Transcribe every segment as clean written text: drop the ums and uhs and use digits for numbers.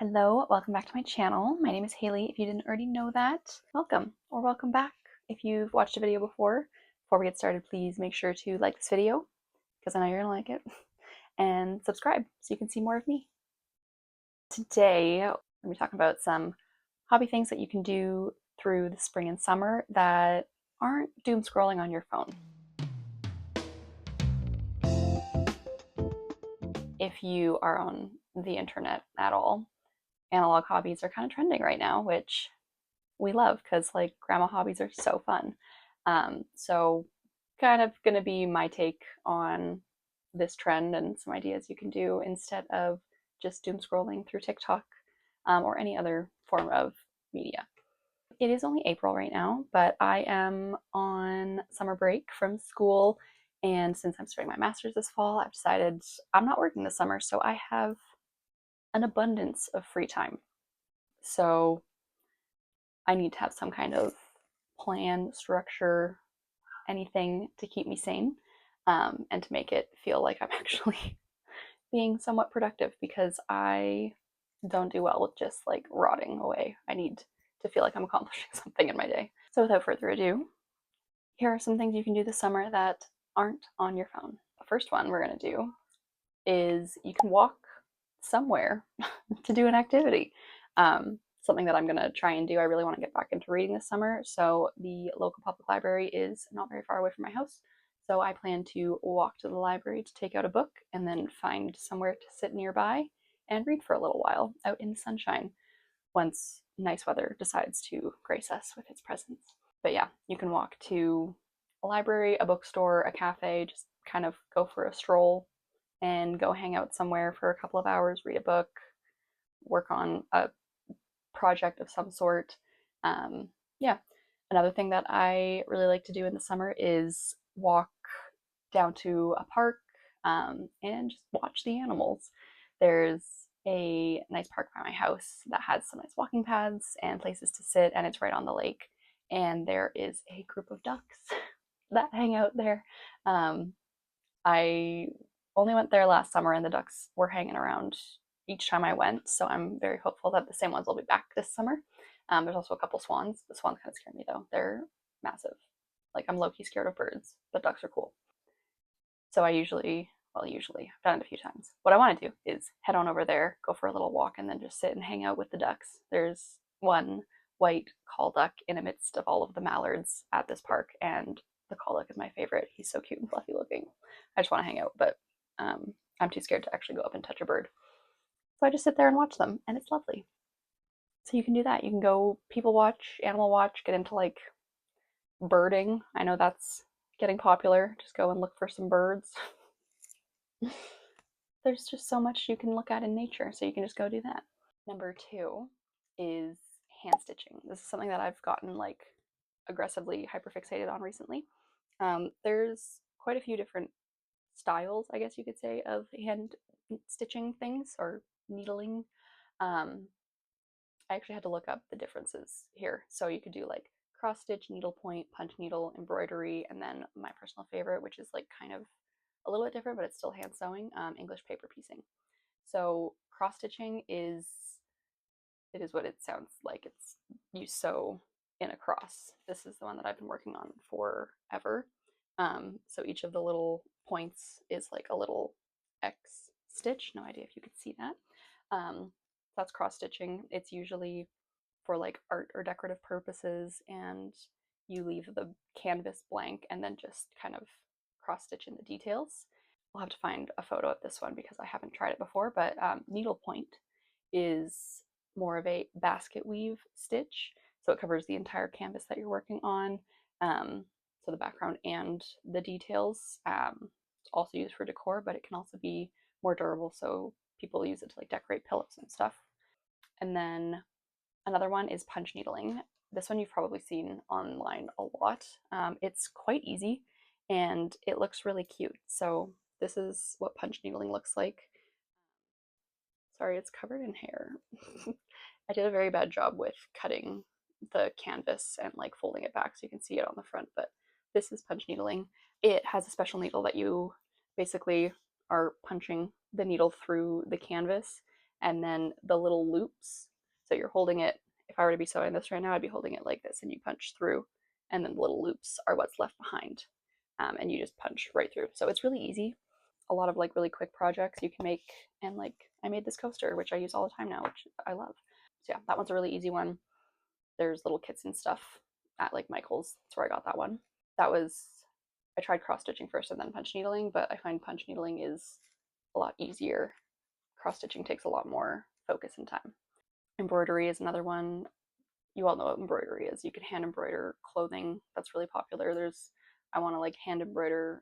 Hello, welcome back to my channel. My name is Haley. If you didn't already know that, welcome or welcome back. If you've watched a video before we get started, please make sure to like this video because I know you're gonna like it, and subscribe so you can see more of me. Today, we're gonna be talking about some hobby things that you can do through the spring and summer that aren't doom scrolling on your phone. If you are on the internet at all, analog hobbies are kind of trending right now, which we love because like grandma hobbies are so fun. So kind of going to be my take on this trend and some ideas you can do instead of just doom scrolling through TikTok or any other form of media. It is only April right now, but I am on summer break from school. And since I'm starting my master's this fall, I've decided I'm not working this summer, so I have an abundance of free time. So I need to have some kind of plan, structure, anything to keep me sane, and to make it feel like I'm actually being somewhat productive because I don't do well with just like rotting away. I need to feel like I'm accomplishing something in my day. So without further ado, here are some things you can do this summer that aren't on your phone. The first one we're going to do is you can walk somewhere to do an activity. Something that I'm going to try and do. I really want to get back into reading this summer. So the local public library is not very far away from my house. So I plan to walk to the library to take out a book and then find somewhere to sit nearby and read for a little while out in the sunshine once nice weather decides to grace us with its presence. But yeah, you can walk to a library, a bookstore, a cafe, just kind of go for a stroll and go hang out somewhere for a couple of hours, read a book, work on a project of some sort. Yeah. Another thing that I really like to do in the summer is walk down to a park and just watch the animals. There's a nice park by my house that has some nice walking paths and places to sit, and it's right on the lake. And there is a group of ducks that hang out there. I only went there last summer, and the ducks were hanging around each time I went, so I'm very hopeful that the same ones will be back this summer. There's also a couple swans. The swans kind of scare me though. They're massive. Like I'm low-key scared of birds, but ducks are cool. So I've done it a few times. What I want to do is head on over there, go for a little walk, and then just sit and hang out with the ducks. There's one white call duck in the midst of all of the mallards at this park, and the call duck is my favorite. He's so cute and fluffy looking. I just want to hang out, but I'm too scared to actually go up and touch a bird. So I just sit there and watch them, and it's lovely. So you can do that. You can go people watch, animal watch, get into like birding. I know that's getting popular. Just go and look for some birds. There's just so much you can look at in nature, so you can just go do that. Number 2 is hand stitching. This is something that I've gotten like aggressively hyperfixated on recently. There's quite a few different styles, I guess you could say, of hand stitching things or needling. I actually had to look up the differences here. So you could do like cross stitch, needlepoint, punch needle, embroidery, and then my personal favorite, which is like kind of a little bit different, but it's still hand sewing, English paper piecing. So cross stitching is what it sounds like. It's you sew in a cross. This is the one that I've been working on forever. So each of the little points is like a little X stitch. No idea if you could see that. That's cross stitching. It's usually for like art or decorative purposes, and you leave the canvas blank and then just kind of cross stitch in the details. I'll have to find a photo of this one because I haven't tried it before, but needlepoint is more of a basket weave stitch. So it covers the entire canvas that you're working on. So the background and the details. It's also used for decor, but it can also be more durable. So people use it to like decorate pillows and stuff. And then another one is punch needling. This one you've probably seen online a lot. It's quite easy and it looks really cute. So this is what punch needling looks like. Sorry, it's covered in hair. I did a very bad job with cutting the canvas and like folding it back so you can see it on the front, but this is punch needling. It has a special needle that you basically are punching the needle through the canvas, and then the little loops. So you're holding it, if I were to be sewing this right now, I'd be holding it like this, and you punch through, and then the little loops are what's left behind. And you just punch right through. So it's really easy. A lot of like really quick projects you can make. And like I made this coaster, which I use all the time now, which I love. So yeah, that one's a really easy one. There's little kits and stuff at like Michael's. That's where I got that one. That was, I tried cross stitching first and then punch needling, but I find punch needling is a lot easier. Cross stitching takes a lot more focus and time. Embroidery is another one. You all know what embroidery is. You can hand embroider clothing. That's really popular. I want to like hand embroider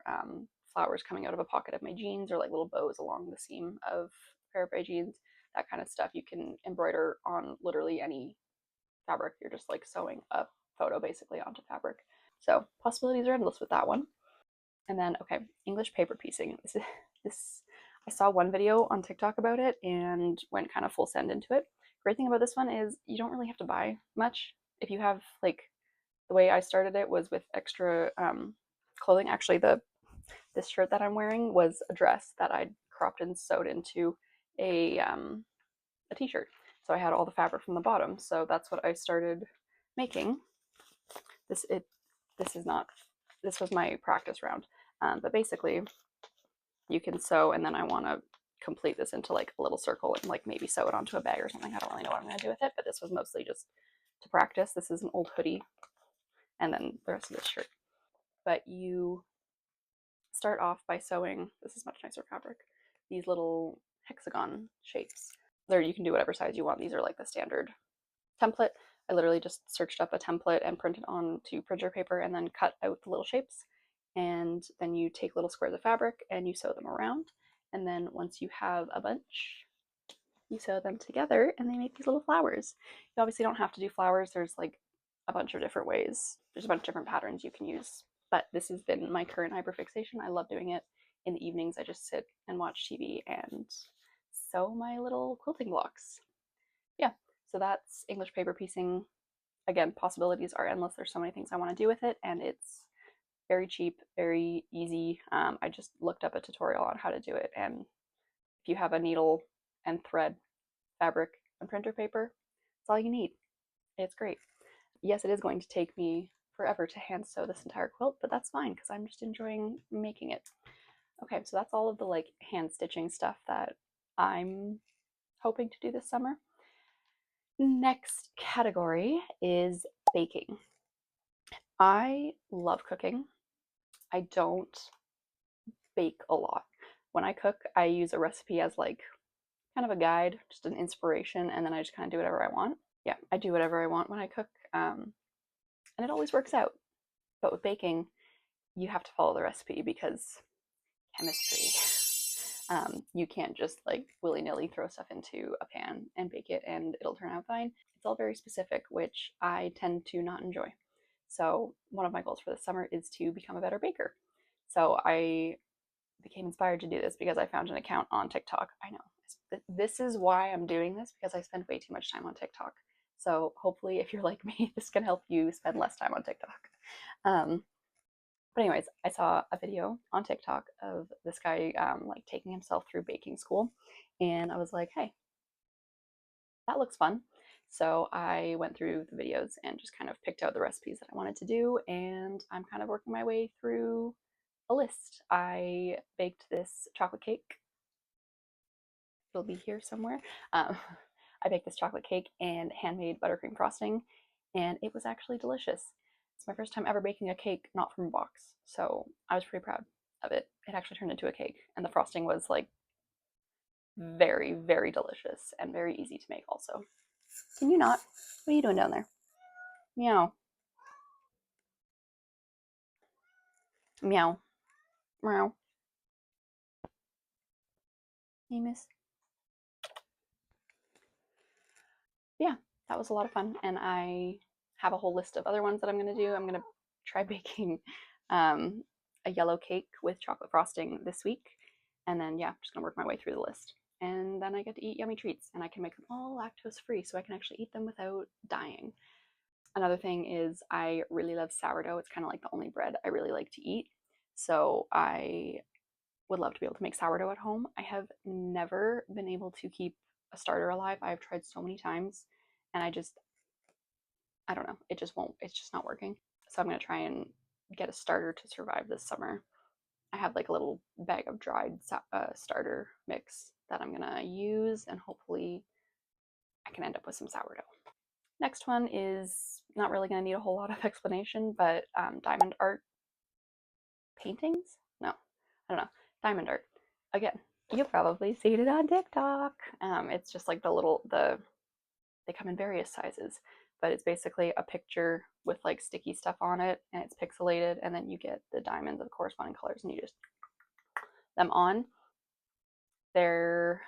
flowers coming out of a pocket of my jeans, or like little bows along the seam of a pair of my jeans. That kind of stuff you can embroider on literally any fabric. You're just like sewing a photo basically onto fabric. So possibilities are endless with that one. And then, okay, English paper piecing. This I saw one video on TikTok about it and went kind of full send into it. Great thing about this one is you don't really have to buy much. If you have like, the way I started it was with extra clothing. Actually, this shirt that I'm wearing was a dress that I'd cropped and sewed into a t-shirt. So I had all the fabric from the bottom. So that's what I started making. This was my practice round. But basically, you can sew, and then I want to complete this into like a little circle and like maybe sew it onto a bag or something. I don't really know what I'm going to do with it, but this was mostly just to practice. This is an old hoodie, and then the rest of this shirt. But you start off by sewing, this is much nicer fabric, these little hexagon shapes. There, you can do whatever size you want. These are like the standard template. I literally just searched up a template and printed onto printer paper and then cut out the little shapes. And then you take little squares of fabric and you sew them around. And then once you have a bunch, you sew them together and they make these little flowers. You obviously don't have to do flowers. There's like a bunch of different ways. There's a bunch of different patterns you can use. But this has been my current hyperfixation. I love doing it. In the evenings, I just sit and watch TV and sew my little quilting blocks. Yeah, so that's English paper piecing. Again, possibilities are endless. There's so many things I want to do with it, and it's very cheap, very easy. I just looked up a tutorial on how to do it, and if you have a needle and thread, fabric, and printer paper, that's all you need. It's great. Yes, it is going to take me forever to hand sew this entire quilt, but that's fine because I'm just enjoying making it. Okay, so that's all of the like hand stitching stuff that I'm hoping to do this summer. Next category is baking. I love cooking. I don't bake a lot. When I cook, I use a recipe as like kind of a guide, just an inspiration, and then I just kind of do whatever I want. Yeah, I do whatever I want when I cook, and it always works out. But with baking, you have to follow the recipe because chemistry. You can't just like willy-nilly throw stuff into a pan and bake it and it'll turn out fine. It's all very specific, which I tend to not enjoy. So one of my goals for this summer is to become a better baker. So I became inspired to do this because I found an account on TikTok. I know this is why I'm doing this, because I spend way too much time on TikTok. So hopefully if you're like me, this can help you spend less time on TikTok. But anyways, I saw a video on TikTok of this guy like taking himself through baking school, and I was like, hey, that looks fun. So I went through the videos and just kind of picked out the recipes that I wanted to do, and I'm kind of working my way through a list. I baked this chocolate cake. It'll be here somewhere. I baked this chocolate cake and handmade buttercream frosting, and it was actually delicious. It's my first time ever baking a cake not from a box, so I was pretty proud of it. It actually turned into a cake, and the frosting was like very, very delicious and very easy to make also. Can you not? What are you doing down there? Meow. Meow. Meow. Hey, miss. Yeah, that was a lot of fun, and I have a whole list of other ones that I'm going to do. I'm going to try baking a yellow cake with chocolate frosting this week, and then yeah, I'm just going to work my way through the list. And then I get to eat yummy treats, and I can make them all lactose free, so I can actually eat them without dying. Another thing is I really love sourdough. It's kind of like the only bread I really like to eat, so I would love to be able to make sourdough at home. I have never been able to keep a starter alive. I've tried so many times and I don't know, it just won't, it's just not working. So I'm gonna try and get a starter to survive this summer. I have like a little bag of dried starter mix that I'm gonna use, and hopefully I can end up with some sourdough. Next one is not really gonna need a whole lot of explanation, but diamond art paintings? No, I don't know. Diamond art. Again, you've probably seen it on TikTok. It's just like they come in various sizes, but it's basically a picture with like sticky stuff on it, and it's pixelated, and then you get the diamonds of corresponding colors, and you just them on. There's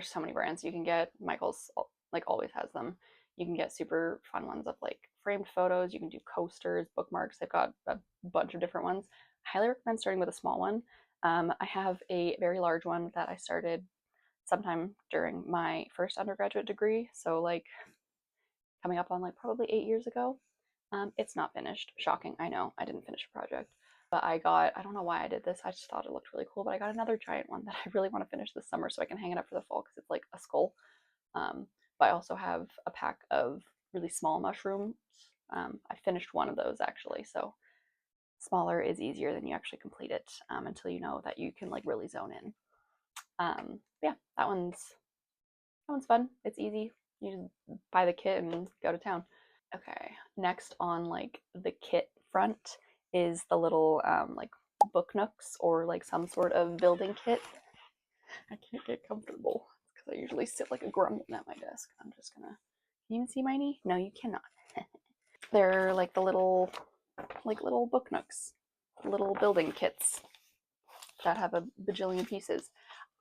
so many brands you can get. Michael's like always has them. You can get super fun ones of like framed photos. You can do coasters, bookmarks. They've got a bunch of different ones. I highly recommend starting with a small one. I have a very large one that I started sometime during my first undergraduate degree. So like coming up on like probably 8 years ago. It's not finished. Shocking, I know. I didn't finish a project. But I don't know why I did this. I just thought it looked really cool. But I got another giant one that I really want to finish this summer so I can hang it up for the fall because it's like a skull. But I also have a pack of really small mushrooms. I finished one of those actually. So smaller is easier than you actually complete it until you know that you can like really zone in. Yeah, that one's fun. It's easy. You just buy the kit and go to town. Okay, next on like the kit front is the little like book nooks or like some sort of building kit. I can't get comfortable because I usually sit like a gremlin at my desk. I'm just gonna. Can you even see my knee? No, you cannot. They're like the little book nooks, little building kits that have a bajillion pieces.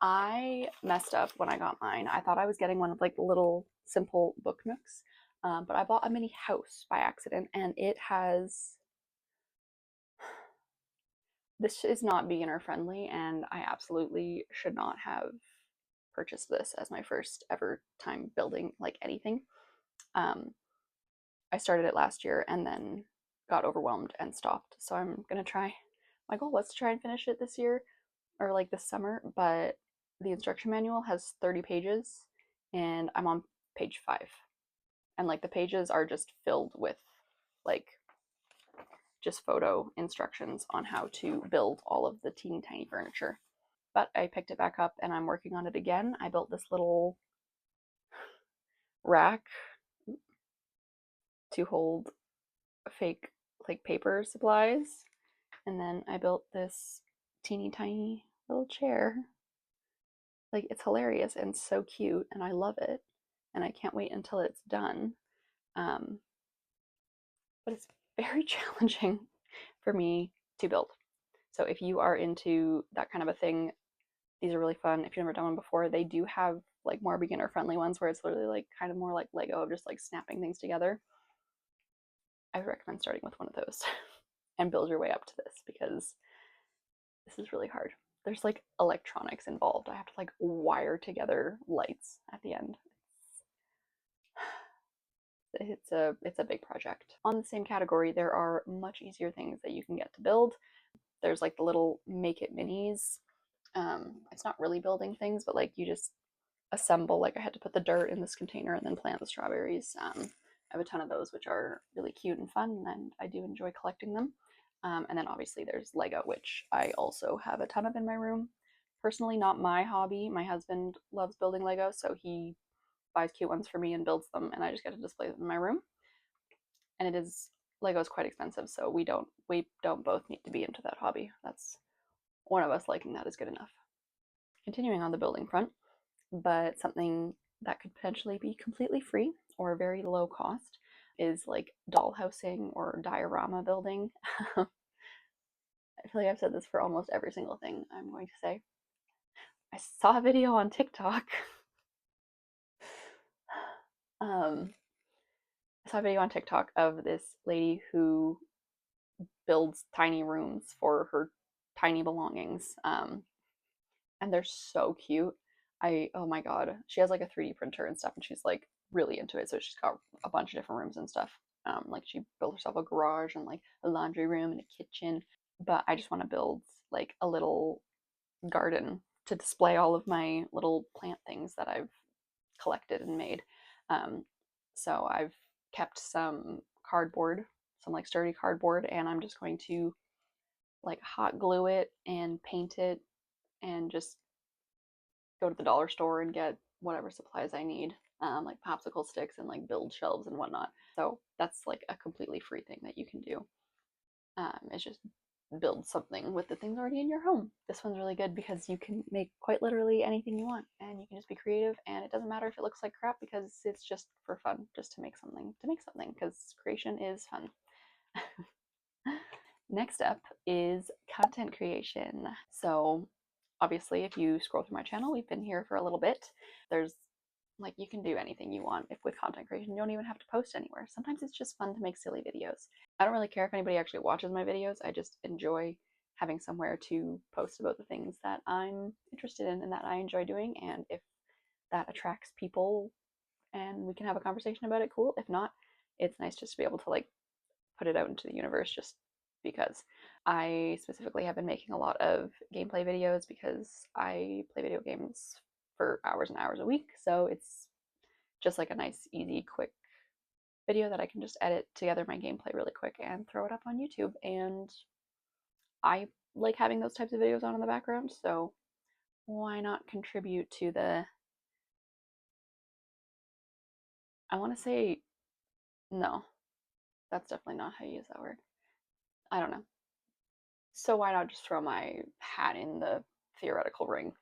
I messed up when I got mine. I thought I was getting one of like the little simple book nooks, but I bought a mini house by accident, and it has. This is not beginner friendly, and I absolutely should not have purchased this as my first ever time building like anything. I started it last year and then got overwhelmed and stopped. So I'm gonna try. My goal was to try and finish it this year or like this summer, but the instruction manual has 30 pages and I'm on page 5. And like the pages are just filled with like just photo instructions on how to build all of the teeny tiny furniture. But I picked it back up and I'm working on it again. I built this little rack to hold fake like paper supplies. And then I built this teeny tiny little chair. Like it's hilarious and so cute and I love it. And I can't wait until it's done. But it's very challenging for me to build. So if you are into that kind of a thing, these are really fun. If you've never done one before, they do have like more beginner friendly ones where it's literally like kind of more like Lego of just like snapping things together. I would recommend starting with one of those and build your way up to this because this is really hard. There's like electronics involved. I have to like wire together lights at the end. It's a big project. On the same category, there are much easier things that you can get to build. There's like the little make it minis. It's not really building things, but like you just assemble. Like I had to put the dirt in this container and then plant the strawberries. I have a ton of those, which are really cute and fun, and I do enjoy collecting them. And then obviously there's Lego, which I also have a ton of in my room. Personally, not my hobby. My husband loves building Lego, so he buys cute ones for me and builds them, and I just get to display them in my room. And Lego is quite expensive, so we don't both need to be into that hobby. That's one of us liking that is good enough. Continuing on the building front, but something that could potentially be completely free or very low cost is like dollhousing or diorama building. I feel like I've said this for almost every single thing I'm going to say. I saw a video on TikTok. I saw a video on TikTok of this lady who builds tiny rooms for her tiny belongings. And they're so cute. Oh my god, she has like a 3D printer and stuff, and she's like really into it. So she's got a bunch of different rooms and stuff. Like she built herself a garage and like a laundry room and a kitchen. But I just want to build like a little garden to display all of my little plant things that I've collected and made. So I've kept some cardboard, some like sturdy cardboard, and I'm just going to like hot glue it and paint it and just go to the dollar store and get whatever supplies I need, like popsicle sticks and like build shelves and whatnot. So that's like a completely free thing that you can do. It's just build something with the things already in your home. This one's really good because you can make quite literally anything you want and you can just be creative, and it doesn't matter if it looks like crap because it's just for fun, just to make something because creation is fun. Next up is content creation. So obviously if you scroll through my channel, we've been here for a little bit. There's like, you can do anything you want. If with content creation, you don't even have to post anywhere. Sometimes it's just fun to make silly videos. I don't really care if anybody actually watches my videos. I just enjoy having somewhere to post about the things that I'm interested in and that I enjoy doing. And if that attracts people and we can have a conversation about it, cool. If not, it's nice just to be able to like put it out into the universe just because. I specifically have been making a lot of gameplay videos because I play video games for hours and hours a week. So it's just like a nice, easy, quick video that I can just edit together my gameplay really quick and throw it up on YouTube. And I like having those types of videos on in the background. So why not contribute to the, I want to say, no, that's definitely not how you use that word. I don't know. So why not just throw my hat in the theoretical ring?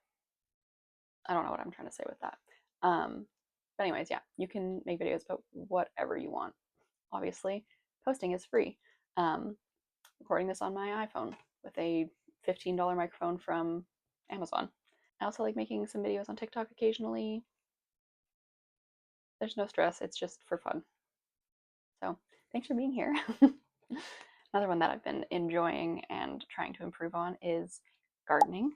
I don't know what I'm trying to say with that. But anyways, yeah, you can make videos about whatever you want. Obviously, posting is free. Recording this on my iPhone with a $15 microphone from Amazon. I also like making some videos on TikTok occasionally. There's no stress, it's just for fun. So thanks for being here. Another one that I've been enjoying and trying to improve on is gardening.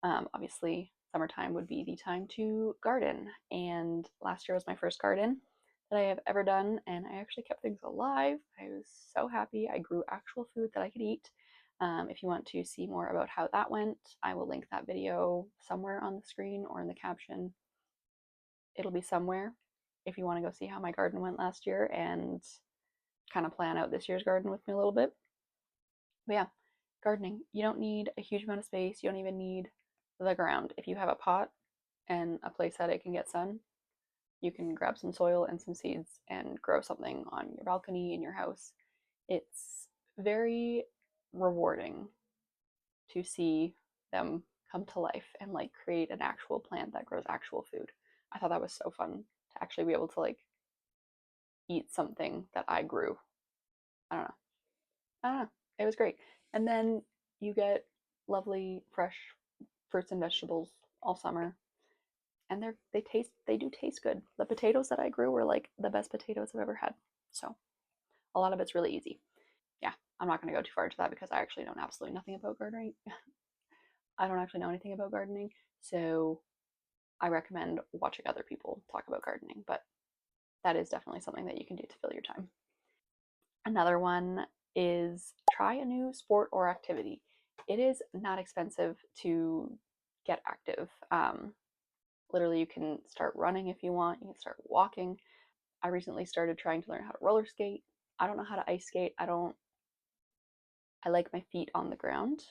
Obviously, summertime would be the time to garden. And last year was my first garden that I have ever done, and I actually kept things alive. I was so happy. I grew actual food that I could eat. If you want to see more about how that went, I will link that video somewhere on the screen or in the caption. It'll be somewhere if you want to go see how my garden went last year and kind of plan out this year's garden with me a little bit. But yeah, gardening, you don't need a huge amount of space. You don't even need the ground. If you have a pot and a place that it can get sun, you can grab some soil and some seeds and grow something on your balcony in your house. It's very rewarding to see them come to life and like create an actual plant that grows actual food. I thought that was so fun to actually be able to like eat something that I grew. I don't know. I don't know. It was great. And then you get lovely fresh fruits and vegetables all summer. And they do taste good. The potatoes that I grew were like the best potatoes I've ever had. So a lot of it's really easy. Yeah, I'm not going to go too far into that because I actually know absolutely nothing about gardening. I don't actually know anything about gardening, so I recommend watching other people talk about gardening, but that is definitely something that you can do to fill your time. Another one is try a new sport or activity. It is not expensive to get active. Literally, you can start running if you want, you can start walking. I recently started trying to learn how to roller skate. I don't know how to ice skate. I like my feet on the ground,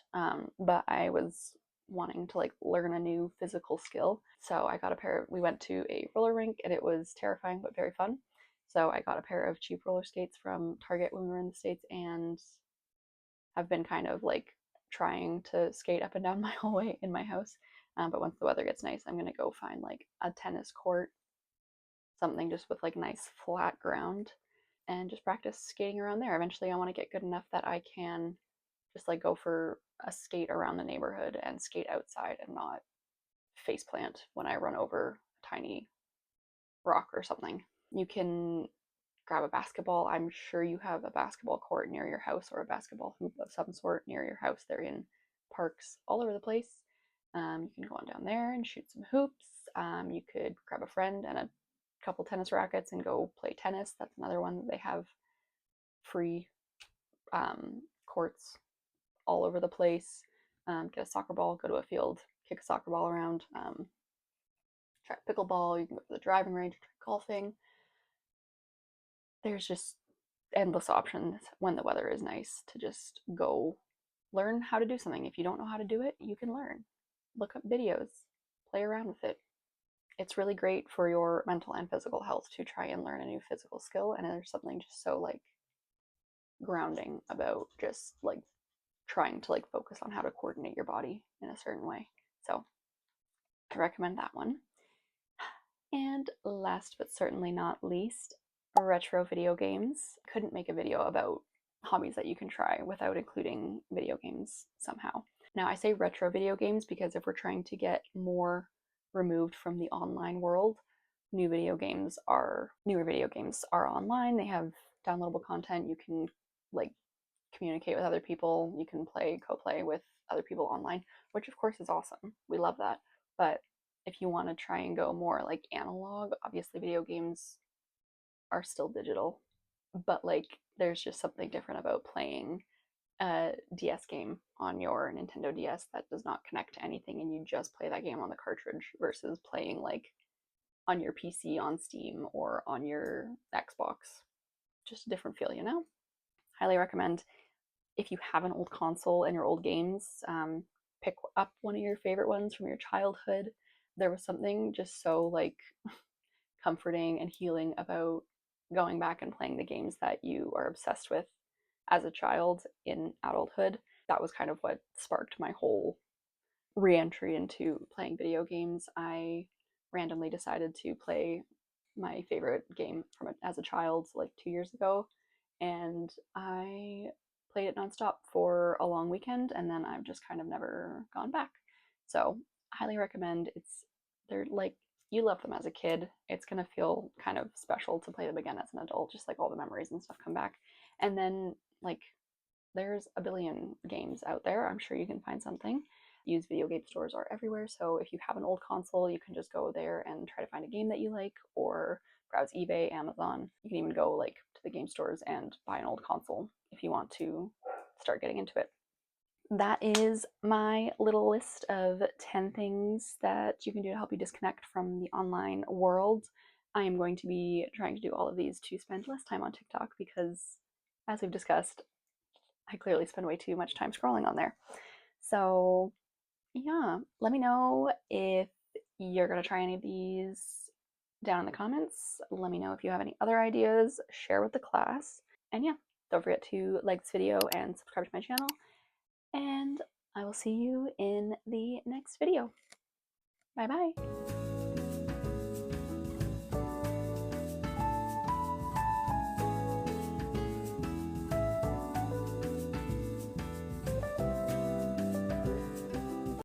but I was wanting to like learn a new physical skill. So I got a pair. We went to a roller rink and it was terrifying but very fun. So I got a pair of cheap roller skates from Target when we were in the States and have been kind of like trying to skate up and down my hallway in my house. But once the weather gets nice, I'm gonna go find like a tennis court, something just with like nice flat ground, and just practice skating around there. Eventually, I want to get good enough that I can just like go for a skate around the neighborhood and skate outside and not face plant when I run over a tiny rock or something. You can grab a basketball. I'm sure you have a basketball court near your house or a basketball hoop of some sort near your house. They're in parks all over the place. You can go on down there and shoot some hoops. You could grab a friend and a couple tennis rackets and go play tennis. That's another one that they have free courts all over the place. Get a soccer ball, go to a field, kick a soccer ball around. try pickleball, you can go to the driving range, try golfing. There's just endless options when the weather is nice to just go learn how to do something. If you don't know how to do it, you can learn. Look up videos, play around with it. It's really great for your mental and physical health to try and learn a new physical skill. And there's something just so like grounding about just like trying to like focus on how to coordinate your body in a certain way. So I recommend that one. And last but certainly not least, retro video games. Couldn't make a video about hobbies that you can try without including video games somehow. Now, I say retro video games because if we're trying to get more removed from the online world, newer video games are online. They have downloadable content. You can like communicate with other people. You can co-play with other people online, which of course is awesome. We love that. But if you want to try and go more like analog, obviously video games are still digital, but like there's just something different about playing a DS game on your Nintendo DS that does not connect to anything and you just play that game on the cartridge versus playing like on your PC on Steam or on your Xbox. Just a different feel, you know? Highly recommend. If you have an old console and your old games, pick up one of your favorite ones from your childhood. There was something just so like comforting and healing about going back and playing the games that you are obsessed with as a child in adulthood. That was kind of what sparked my whole re-entry into playing video games. I randomly decided to play my favorite game as a child like 2 years ago, and I played it nonstop for a long weekend, and then I've just kind of never gone back. So highly recommend. They're like, you love them as a kid. It's gonna feel kind of special to play them again as an adult, just like all the memories and stuff come back. And then like there's a billion games out there. I'm sure you can find something. Used video game stores are everywhere, so if you have an old console, you can just go there and try to find a game that you like, or browse eBay, Amazon. You can even go like to the game stores and buy an old console if you want to start getting into it. That is my little list of 10 things that you can do to help you disconnect from the online world. I am going to be trying to do all of these to spend less time on TikTok because, as we've discussed, I clearly spend way too much time scrolling on there. So yeah, let me know if you're going to try any of these down in the comments. Let me know if you have any other ideas. Share with the class. And yeah, don't forget to like this video and subscribe to my channel. And I will see you in the next video. Bye bye.